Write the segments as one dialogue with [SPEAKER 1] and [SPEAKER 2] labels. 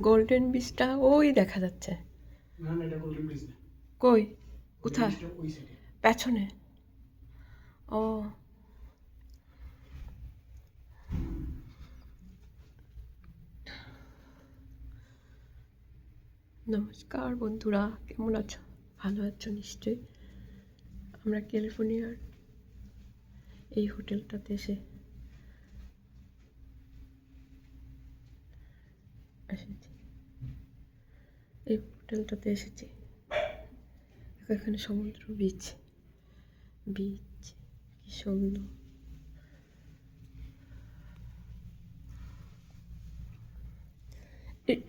[SPEAKER 1] Golden বিচটা ওই দেখা যাচ্ছে।
[SPEAKER 2] না না, এটা গোল্ডেন বিচ না।
[SPEAKER 1] কই? কোথায়?
[SPEAKER 2] বিচটা ওই সাইডে।
[SPEAKER 1] পেছনে? ও, নমস্কার বন্ধুরা, কেমন আছো? ভালো আছো নিশ্চয়ই। আমরা ক্যালিফোর্নিয়ার এই হোটেলটাতে এসেছি। এই হোটেলটাতে এসেছি। এখানে সমুদ্র, বিচ বিচ কি সুন্দর।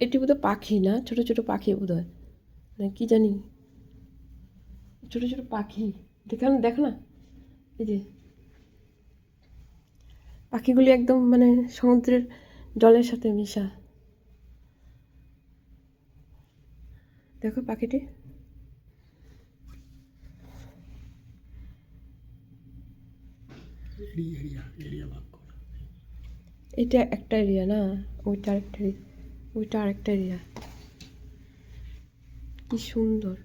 [SPEAKER 1] এটি বোধহয় পাখি না, ছোট ছোট পাখি বোধহয়, না কি জানি, ছোট ছোট পাখি। দেখান, দেখ না, এই যে পাখিগুলি একদম মানে সমুদ্রের জলের সাথে মিশা। দেখো পাখিটি।
[SPEAKER 2] এরিয়া ভাগ করা।
[SPEAKER 1] এটা একটা এরিয়া না, ওইটা আরেকটা এরিয়া। কি সুন্দর।